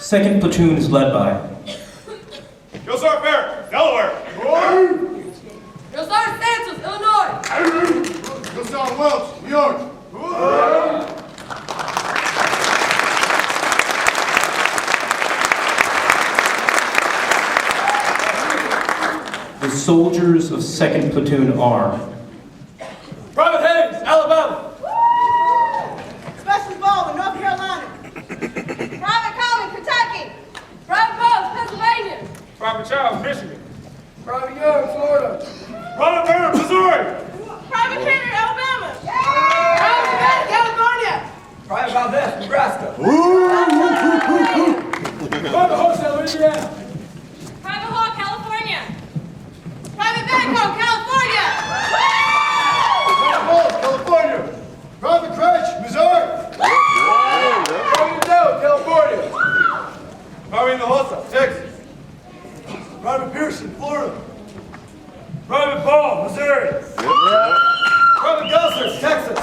Second platoon is led by Drill Sergeant Barrett, Delaware. Drill Sergeant Sanchez, Illinois. Drill Sergeant Welch, New York. the soldiers of second platoon are Private Hayes, Alabama. Specialist Baldwin, North Carolina. Private Coleman, Kentucky. Private Bowles, Pennsylvania. Private Childs, Michigan. Private Young, Florida. Private Barrett, Missouri. Private Henry, Alabama. Private Bennett, California. Private Valdez, Nebraska. Private Wholesale, Indiana. Private Hall, California. Private Benneco, California. Private Hall, California. Private Cratch, Missouri. Private Doe, California. Private Nahosa, Texas. Private Pearson, Florida. Private Ball, Missouri. Private Gusser, Texas.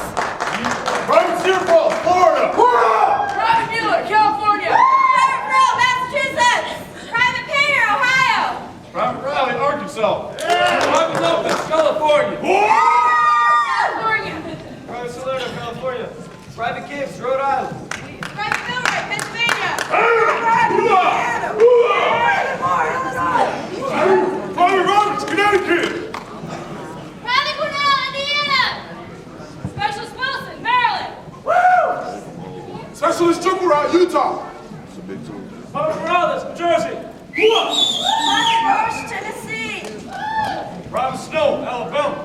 Private Searfall, Florida. Private Mueller, California. Private Pearl, Massachusetts. Private Painter, Ohio. Private Riley, Arkansas. Private Lopez, California. California. Private Salerno, California. Private Gibbs, Rhode Island. Private Milroy, Pennsylvania. Private Indiana. Private Moore, Illinois. Private Roberts, Connecticut. Private Cornell, Indiana. Specialist Wilson, Maryland. Specialist Chukura, Utah. Private Morales, New Jersey. Private Roche, Tennessee. Private Snow, Alabama.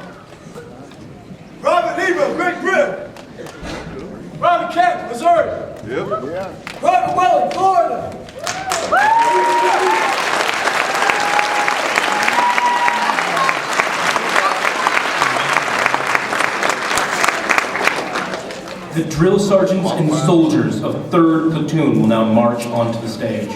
Private Nebo, Great Britain. Private Kent, Missouri. Private Welling, Florida. the drill sergeants and soldiers of 3rd Platoon will now march onto the stage.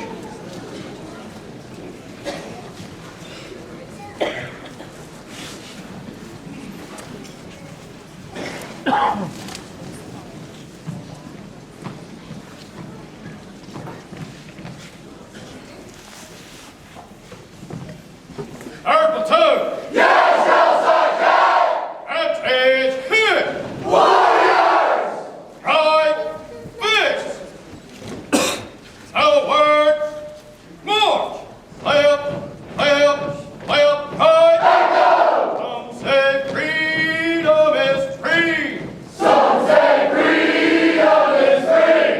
Third Platoon. Yes, Drill Sergeant. Advantage hit. Warriors. Right fist. Outward. March. Left, left, left, right. Echo. Some say freedom is free. Some say freedom is free.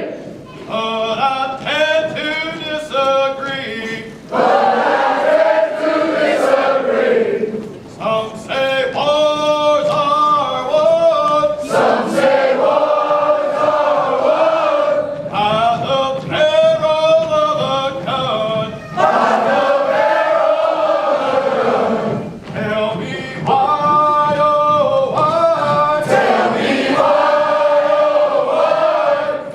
But I tend to disagree. Some say wars are won. Some say wars are won. By the barrel of a gun. By the barrel of a gun. Tell me why, oh why. Tell me why, oh why.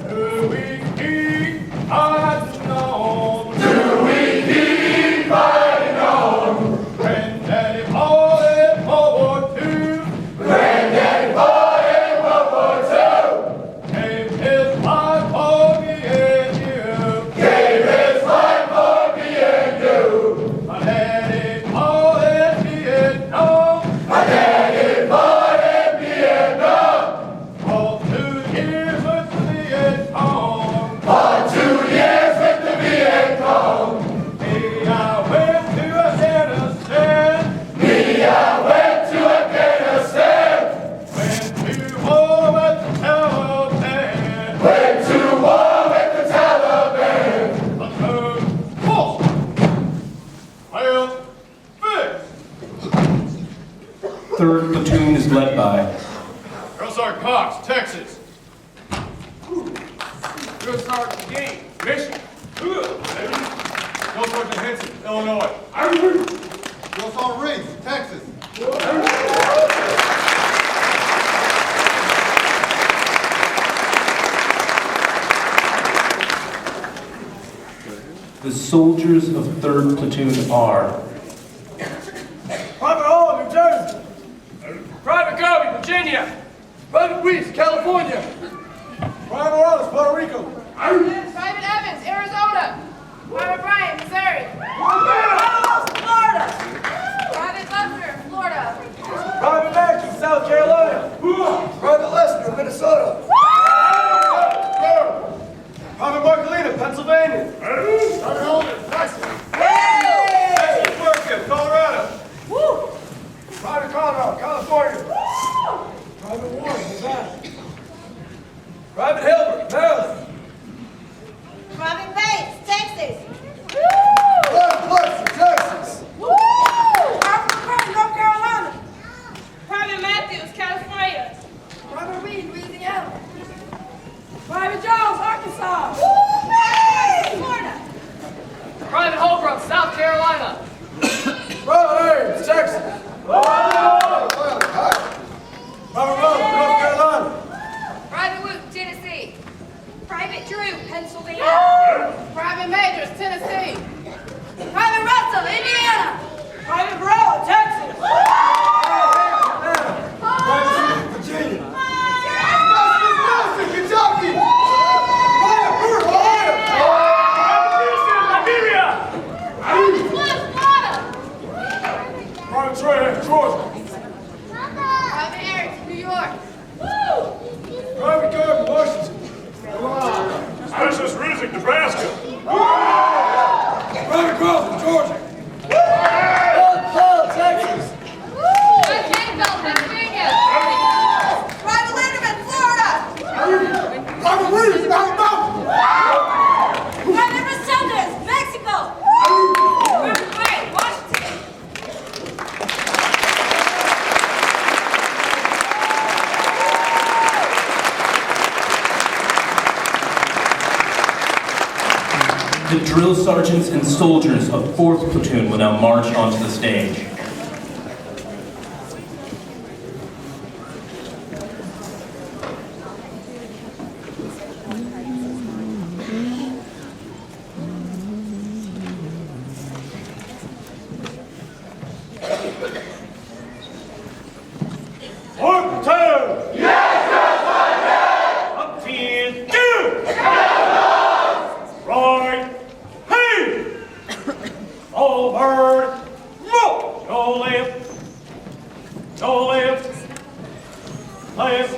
Do we keep fighting on? Do we keep fighting on? Granddaddy fought in World War II. Granddaddy fought in World War II. Gave his life for me and you. Gave his life for me and you. My daddy fought in Vietnam. My daddy fought in Vietnam. Fought 2 years with the Viet Cong. Fought 2 years with the Viet Cong. Me, I went to Afghanistan. Me, I went to Afghanistan. Went to war with the Taliban. Went to war with the Taliban. Platoon, force. Left, fist. 3rd Platoon is led by Drill Sergeant Cox, Texas. Drill Sergeant Dean, Michigan. Drill Sergeant Henson, Illinois. Drill Sergeant Reese, Texas. the soldiers of 3rd Platoon are Private Hall, New Jersey. Private Covey, Virginia. Private Weiss, California. Private Morales, Puerto Rico. Private Evans, Arizona. Private Hilbert, Maryland. Private Bates, Texas. Private Texas. Private McCray, North Carolina. Private Matthews, California. Private Reed, Louisiana. Private Jones, Arkansas. Florida. Private Holbrook, South Carolina. Private Ames, Texas. Private Rose, North Carolina. Private Wood, Tennessee. Private Drew, Pennsylvania. Private Majors, Tennessee. Private Russell, Indiana. Private Burrell, Texas. Private Virginia. Nelson, Kentucky. Private Burt, Ohio. Liberia! Private Cliff, Florida. Private Trahan, Georgia. Private Eric, New York. Private Gordon, Washington. Specialist Rusick, Nebraska! Private Crawford, Georgia. Texas. Private Canfield, Pennsylvania. Private Linderman, Florida. Private Williams, Alabama. Private Resendez, Mexico. Private Gray, Washington. The drill sergeants and soldiers of 4th Platoon will now march onto the stage. One, two! Yes, up 10, 2! Right, hey! Forward, move! Go left, left.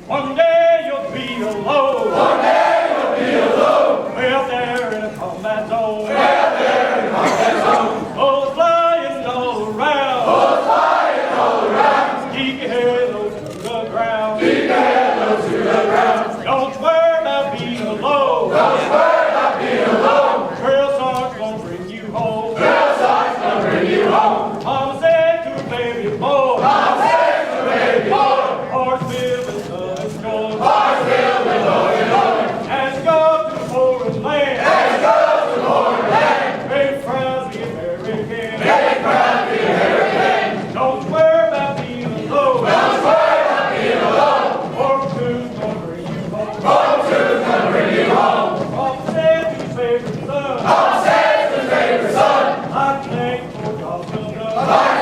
One day you'll be alone. One day you'll be alone. Way up there in a combat zone. Way up there in a combat zone. Bullets flying all around. Bullets flying all around. Keep your head low to the ground. Keep your head low to the ground. Don't swear about being alone. Don't swear about being alone. Drill sergeant's gonna bring you home. Drill sergeant's gonna bring you home. Mama said to her baby boy. Mama said to her baby boy. Heart filled with love and joy. Heart filled with love and joy. As God to the foreign land. As God to the foreign land. Make proud the American. Make proud the American. Don't swear about being alone. Don't swear about being alone. Fortune's gonna bring you home. Fortune's gonna bring you home. Papa said to his favorite son. Papa said to his favorite son. I thank for God's will done. I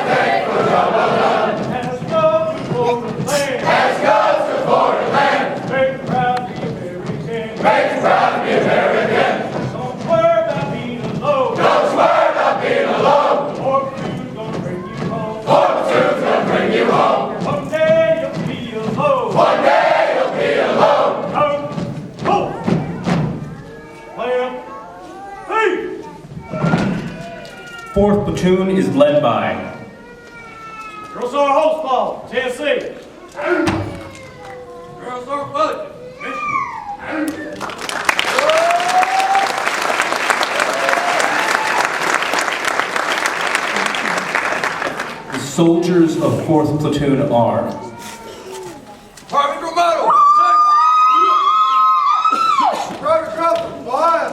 thank for God's will done. As God to the foreign land. As God to the foreign land. Make proud the American. Make proud the American. Don't swear about being alone. Don't swear about being alone. Fortune's gonna bring you home. Fortune's gonna bring you home. One day you'll be alone. One day you'll be alone. Go. Left. Hey. 4th Platoon is led by Drill Sergeant Holtzball, Tennessee. Drill Sergeant Wellington, Michigan. the soldiers of 4th Platoon are Private Romano, Texas. Private Crawford, Ohio.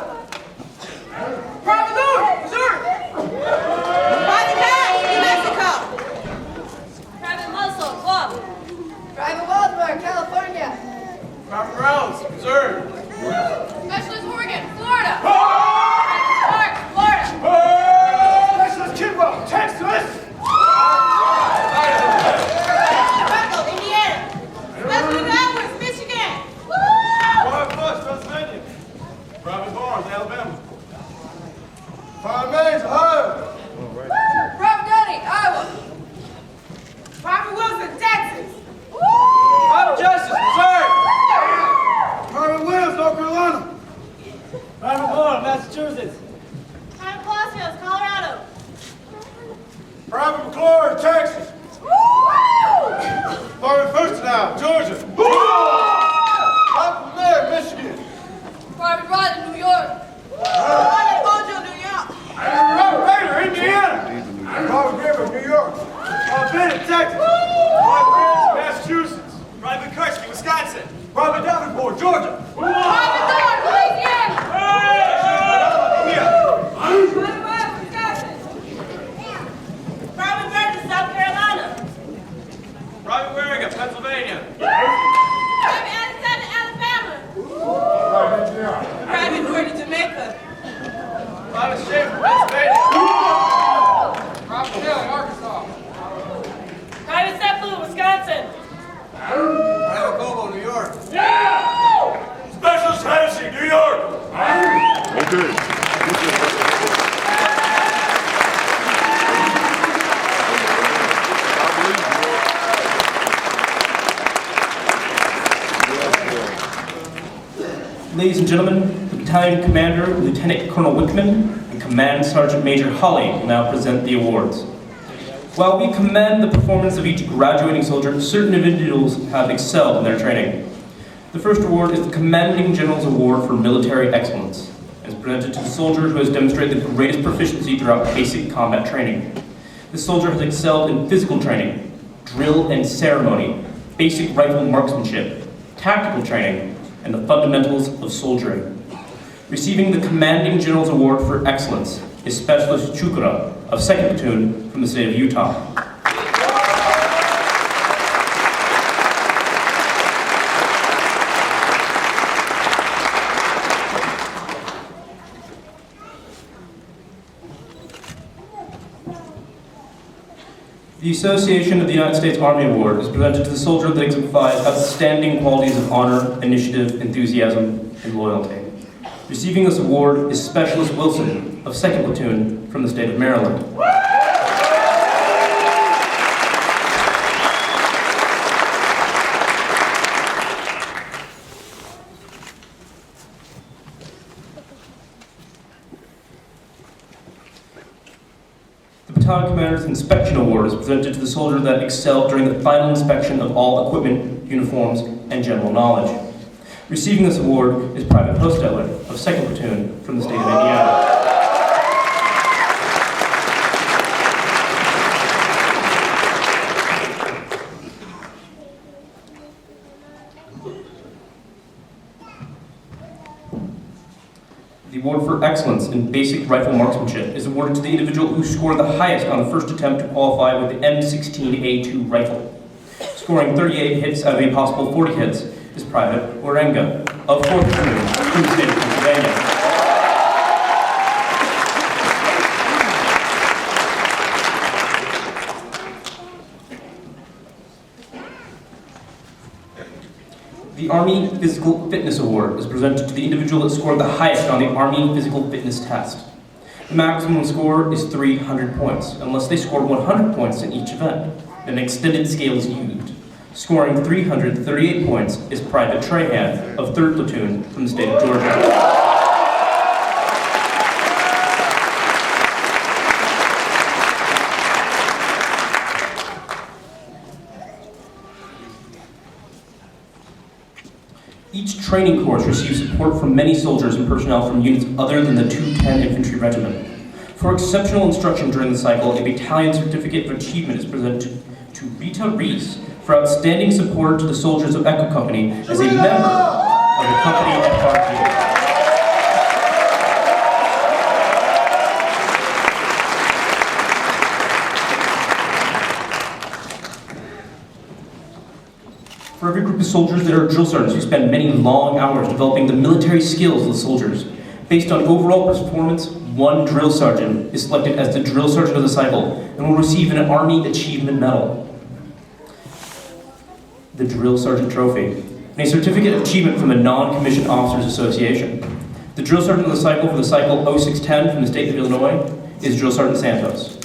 Private Lewis, Missouri. Private Cash, New Mexico. Private Muscle, Guam. Private Waldberg, California. Private Rounds, Missouri. Specialist Morgan, Florida. Clark, Florida. Specialist Kimball, Texas. Buckle, Indiana. Specialist Edwards, Michigan. Private Bush, Pennsylvania. Private Barnes, Alabama. Private Mays, Ohio. Private Dunning, Iowa. Private Wilson, Texas. Private Justice, Missouri. Private Williams, North Carolina. Jackson. Private Davenport, Georgia. Private Thorne, Louisiana. Here. Private West, Wisconsin. Private Burton, South Carolina. Private Warrior, Pennsylvania. Private Anderson, Alabama. Private Gordon, Jamaica. Private Schaefer, Pennsylvania. Private Taylor, Arkansas. Private Sepulveda, Wisconsin. Private Cobo, New York. Specialist Hennessy, New York. Okay. Ladies and gentlemen, the Battalion Commander, Lieutenant Colonel Wickman, and Command Sergeant Major Holly will now present the awards. While we commend the performance of each graduating soldier, certain individuals have excelled in their training. The first award is the Commanding General's Award for Military Excellence, and is presented to the soldier who has demonstrated the greatest proficiency throughout basic combat training. This soldier has excelled in physical training, drill and ceremony, basic rifle marksmanship, tactical training, and the fundamentals of soldiering. Receiving the Commanding General's Award for Excellence is Specialist Chukura of 2nd Platoon from the state of Utah. The Association of the United States Army Award is presented to the soldier that exemplifies outstanding qualities of honor, initiative, enthusiasm, and loyalty. Receiving this award is Specialist Wilson of 2nd Platoon from the state of Maryland. The Battalion Commander's Inspection Award is presented to the soldier that excelled during the final inspection of all equipment, uniforms, and general knowledge. Receiving this award is Private Posteller of 2nd Platoon from the state of Indiana. The award for excellence in basic rifle marksmanship is awarded to the individual who scored the highest on the first attempt to qualify with the M16A2 rifle. Scoring 38 hits out of a possible 40 hits is Private Warenga of 4th Platoon from the state of Pennsylvania. The Army Physical Fitness Award is presented to the individual that scored the highest on the Army Physical Fitness test. The maximum score is 300 points, unless they score 100 points in each event. An extended scale is used. Scoring 338 points is Private Trahan of 3rd Platoon from the state of Georgia. Each training course receives support from many soldiers and personnel from units other than the 210 Infantry Regiment. For exceptional instruction during the cycle, a battalion certificate of achievement is presented to Rita Reese for outstanding support to the soldiers of Echo Company as a member of the company FRG. For every group of soldiers, there are drill sergeants who spend many long hours developing the military skills of the soldiers. Based on overall performance, one drill sergeant is selected as the drill sergeant of the cycle and will receive an Army Achievement Medal, the Drill Sergeant Trophy, and a certificate of achievement from the Non-Commissioned Officers Association. The drill sergeant of the cycle for the cycle 0610 from the state of Illinois is Drill Sergeant Santos.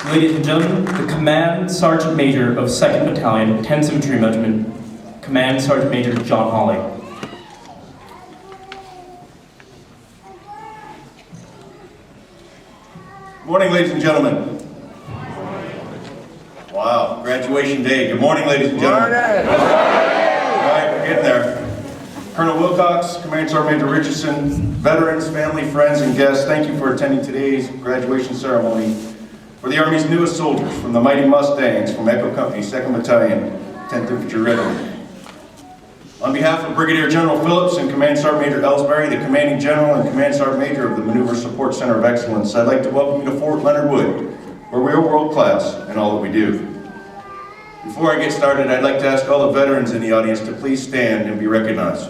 Ladies and gentlemen, the Command Sergeant Major of 2nd Battalion, 10th Infantry Regiment, Command Sergeant Major John Hawley. Good morning, ladies and gentlemen. Wow, graduation day. Good morning, ladies and gentlemen. All right, we're getting there. Colonel Wilcox, Command Sergeant Major Richardson, veterans, family, friends, and guests, thank you for attending today's graduation ceremony for the Army's newest soldiers from the Mighty Mustangs from Echo Company, 2nd Battalion, 10th Infantry Regiment. On behalf of Brigadier General Phillips and Command Sergeant Major Ellsbury, the Commanding General and Command Sergeant Major of the Maneuver Support Center of Excellence, I'd like to welcome you to Fort Leonard Wood, where we are world class in all that we do. Before I get started, I'd like to ask all the veterans in the audience to please stand and be recognized.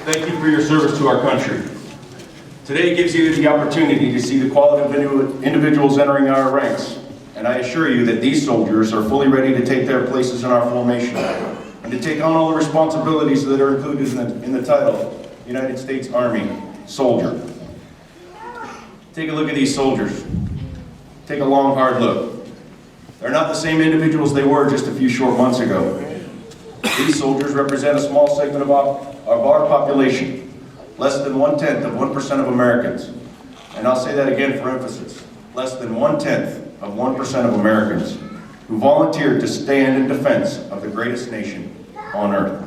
Thank you for your service to our country. Today gives you the opportunity to see the quality of individuals entering our ranks, and I assure you that these soldiers are fully ready to take their places in our formation and to take on all the responsibilities that are included in the title, United States Army Soldier. Take a look at these soldiers. Take a long, hard look. They're not the same individuals they were just a few short months ago. These soldiers represent a small segment of our population, less than 1/10 of 1% of Americans. And I'll say that again for emphasis, less than 1/10 of 1% of Americans who volunteered to stand in defense of the greatest nation on earth.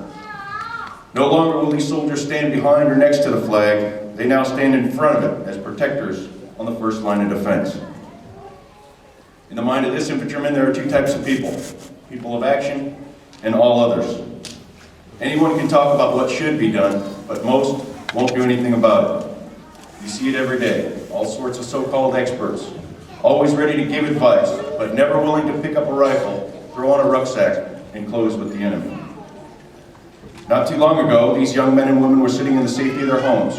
No longer will these soldiers stand behind or next to the flag, they now stand in front of it as protectors on the first line of defense. In the mind of this infantryman, there are two types of people, people of action and all others. Anyone can talk about what should be done, but most won't do anything about it. You see it every day, all sorts of so-called experts, always ready to give advice, but never willing to pick up a rifle, throw on a rucksack, and close with the enemy. Not too long ago, these young men and women were sitting in the safety of their homes,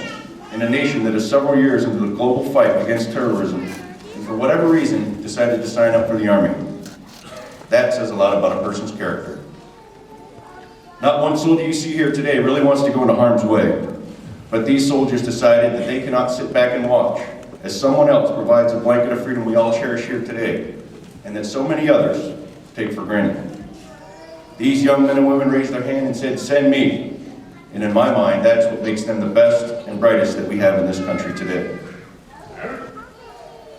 in a nation that is several years into the global fight against terrorism, and for whatever reason, decided to sign up for the Army. That says a lot about a person's character. Not one soldier you see here today really wants to go into harm's way, but these soldiers decided that they cannot sit back and watch as someone else provides a blanket of freedom we all cherish here today, and that so many others take for granted. These young men and women raised their hand and said, "Send me." And in my mind, that's what makes them the best and brightest that we have in this country today.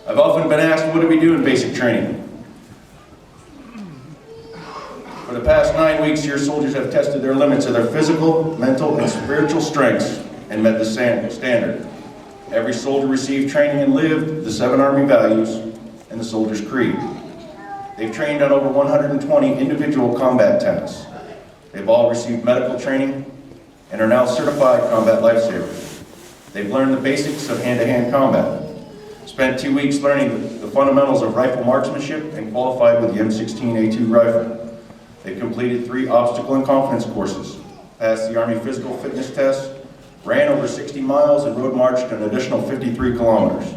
I've often been asked, what do we do in basic training? For the past 9 weeks, your soldiers have tested their limits of their physical, mental, and spiritual strengths and met the standard. Every soldier received training and lived the 7 Army values and the soldier's creed. They've trained on over 120 individual combat tasks. They've all received medical training and are now certified combat lifesavers. They've learned the basics of hand-to-hand combat, spent 2 weeks learning the fundamentals of rifle marksmanship, and qualified with the M16A2 rifle. They completed 3 obstacle and confidence courses, passed the Army physical fitness test, ran over 60 miles, and road marched an additional 53 kilometers.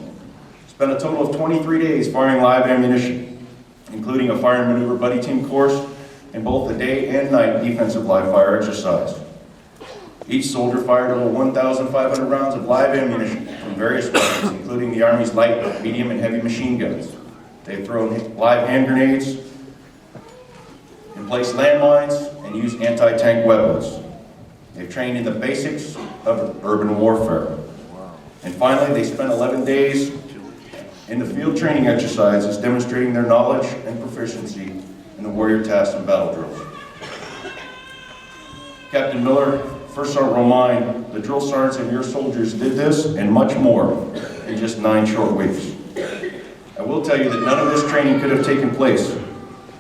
Spent a total of 23 days firing live ammunition, including a fire and maneuver buddy team course and both the day and night defensive live fire exercise. Each soldier fired over 1,500 rounds of live ammunition from various weapons, including the Army's light, medium, and heavy machine guns. They've thrown live hand grenades, and placed landmines, and used anti-tank weapons. They've trained in the basics of urban warfare. And finally, they spent 11 days in the field training exercises demonstrating their knowledge and proficiency in the warrior tasks and battle drills. Captain Miller, First Sergeant Romine, the drill sergeants and your soldiers did this and much more in just 9 short weeks. I will tell you that none of this training could have taken place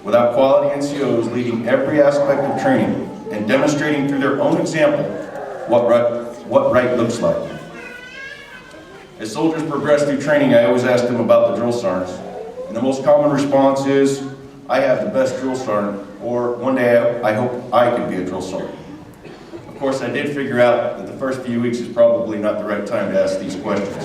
without quality NCOs leading every aspect of training and demonstrating through their own example what right looks like. As soldiers progress through training, I always ask them about the drill sergeants, and the most common response is, "I have the best drill sergeant," or "One day I hope I could be a drill sergeant." Of course, I did figure out that the first few weeks is probably not the right time to ask these questions.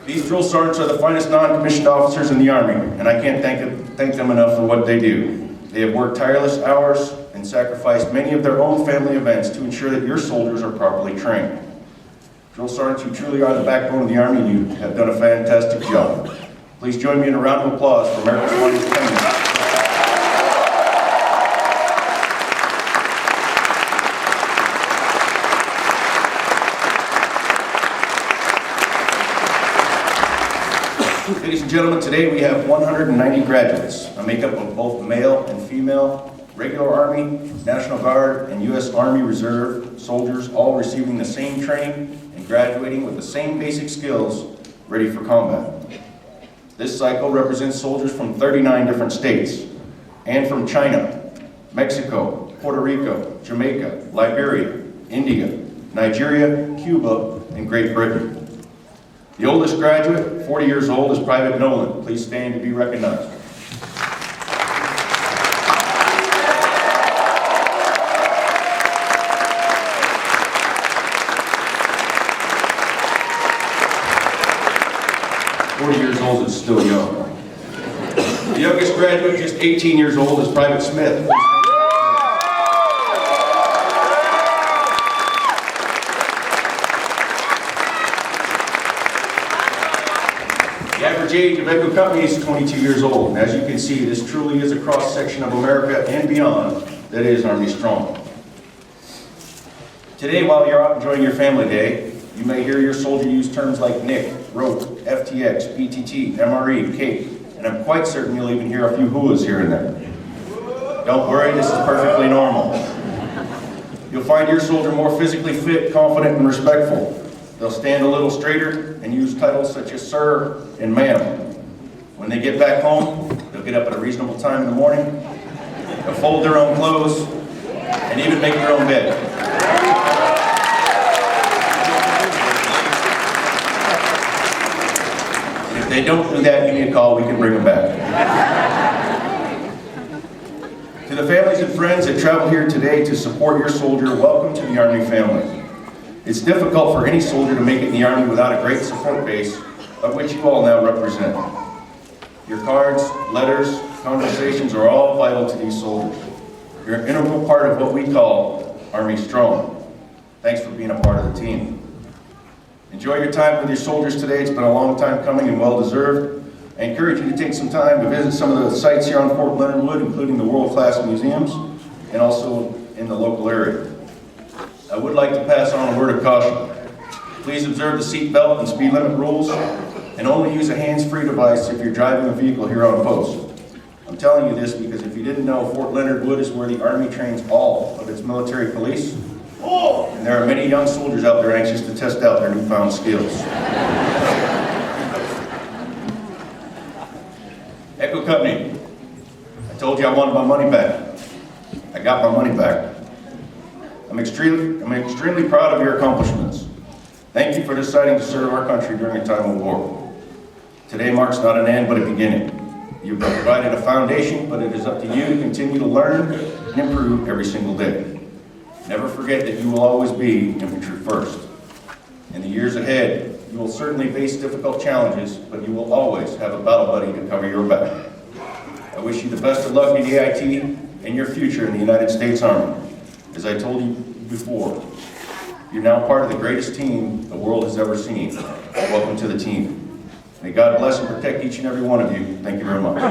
These drill sergeants are the finest non-commissioned officers in the Army, and I can't thank them enough for what they do. They have worked tireless hours and sacrificed many of their own family events to ensure that your soldiers are properly trained. Drill sergeants, you truly are the backbone of the Army, and you have done a fantastic job. Please join me in a round of applause for America's finest lieutenants. Ladies and gentlemen, today we have 190 graduates, a makeup of both male and female, regular Army, National Guard, and U.S. Army Reserve soldiers, all receiving the same training and graduating with the same basic skills ready for combat. This cycle represents soldiers from 39 different states and from China, Mexico, Puerto Rico, Jamaica, Liberia, India, Nigeria, Cuba, and Great Britain. The oldest graduate, 40 years old, is Private Nolan. Please stand to be recognized. Years old is still young. The youngest graduate, just 18 years old, is Private Smith. The average age of Echo Company is 22 years old. And as you can see, this truly is a cross-section of America and beyond that is Army Strong. Today, while you're out enjoying your family day, you may hear your soldier use terms like NIC, rope, FTX, PTT, MRE, CAPE, and I'm quite certain you'll even hear a few hooahs here and there. Don't worry, this is perfectly normal. You'll find your soldier more physically fit, confident, and respectful. They'll stand a little straighter and use titles such as sir and ma'am. When they get back home, they'll get up at a reasonable time in the morning, they'll fold their own clothes, and even make their own bed. If they don't do that, give me a call, we can bring them back. To the families and friends that travel here today to support your soldier, welcome to the Army family. It's difficult for any soldier to make it in the Army without a great support base, of which you all now represent. Your cards, letters, conversations are all vital to these soldiers. You're an integral part of what we call Army Strong. Thanks for being a part of the team. Enjoy your time with your soldiers today. It's been a long time coming and well-deserved. I encourage you to take some time to visit some of the sites here on Fort Leonard Wood, including the world-class museums, and also in the local area. I would like to pass on a word of caution. Please observe the seat belt and speed limit rules, and only use a hands-free device if you're driving a vehicle here on post. I'm telling you this because if you didn't know, Fort Leonard Wood is where the Army trains all of its military police, and there are many young soldiers out there anxious to test out their newfound skills. Echo Company, I told you I wanted my money back. I got my money back. I'm extremely proud of your accomplishments. Thank you for deciding to serve our country during a time of war. Today marks not an end, but a beginning. You've provided a foundation, but it is up to you to continue to learn and improve every single day. Never forget that you will always be infantry first. In the years ahead, you will certainly face difficult challenges, but you will always have a battle buddy to cover your back. I wish you the best of luck in the AIT and your future in the United States Army. As I told you before, you're now part of the greatest team the world has ever seen. Welcome to the team. May God bless and protect each and every one of you. Thank you very much.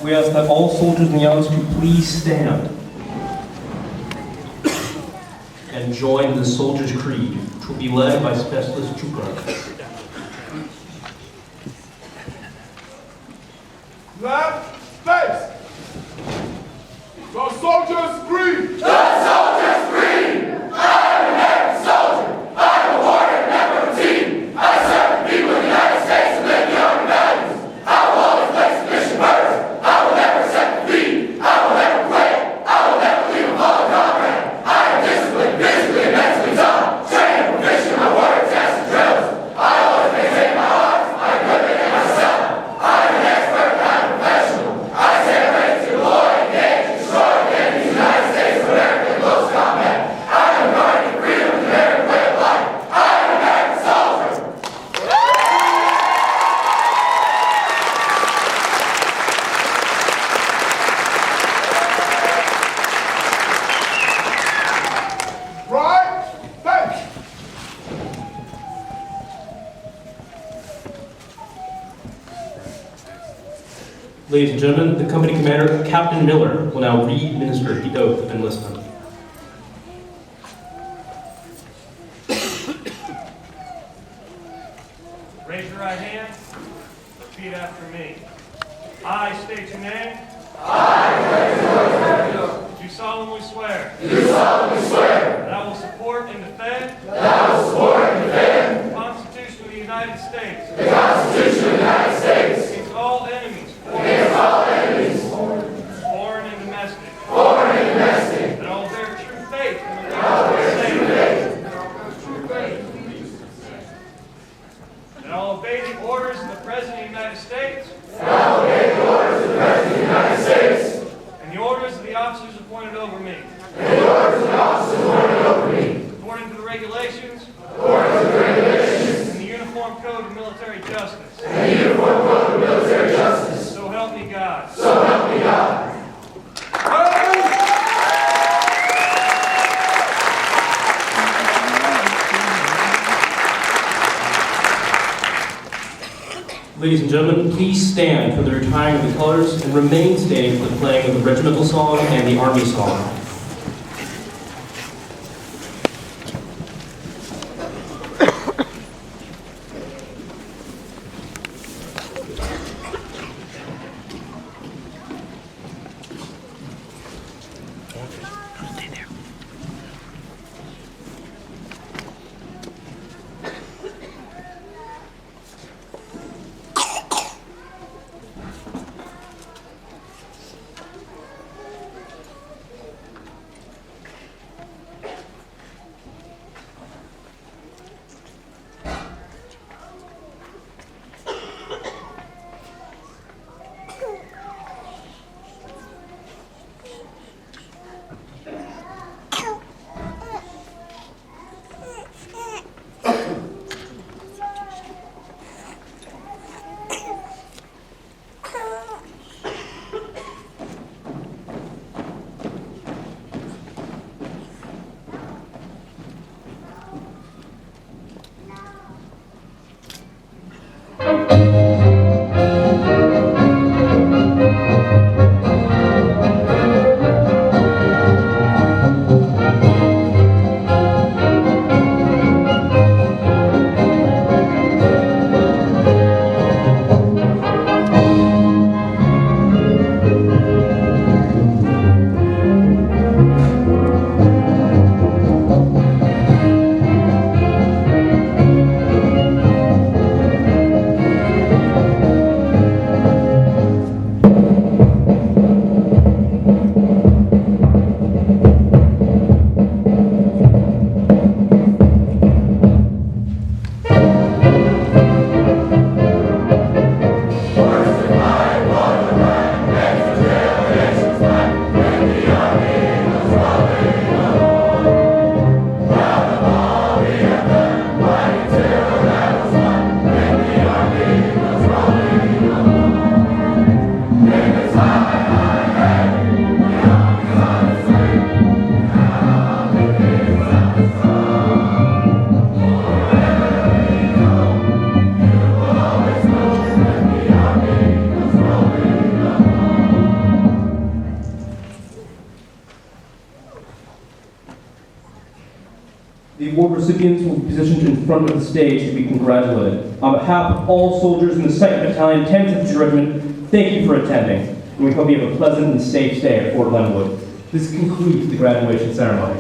We ask that all soldiers and youngs to please stand and join the Soldier's Creed, which will be led by Specialist Chukra. Left, face. The Soldier's Creed. The Soldier's Creed! I'm an American soldier. I'm a warrior, never a routine. I serve the people of the United States and live the Army values. I will always place the mission first. I will never accept defeat. I will never quit. I will never leave a fallen comrade. I am disciplined, physically and mentally tough. Trained and proficient in my warrior tests and drills. I Ladies and gentlemen, the company commander, Captain Miller, will now re-administer the oath of enlistment. Raise your right hand. Repeat after me. I state your name. Do solemnly swear. That I will support and defend. The Constitution of the United States. Against all enemies. Foreign and domestic. That I will bear true faith and allegiance to the same. That I will obey the orders of the President of the United States. And the orders of the officers appointed over me. According to the regulations. And the Uniform Code of Military Justice. So help me God. Ladies and gentlemen, please stand for the retiring of the colors and remain standing for the playing of the regimental song and the army song. The award recipients will be positioned in front of the stage to be congratulated. On behalf of all soldiers in the 2nd Battalion, 10th Infantry Regiment, thank you for attending, and we hope you have a pleasant and safe stay at Fort Leonwood. This concludes the graduation ceremony.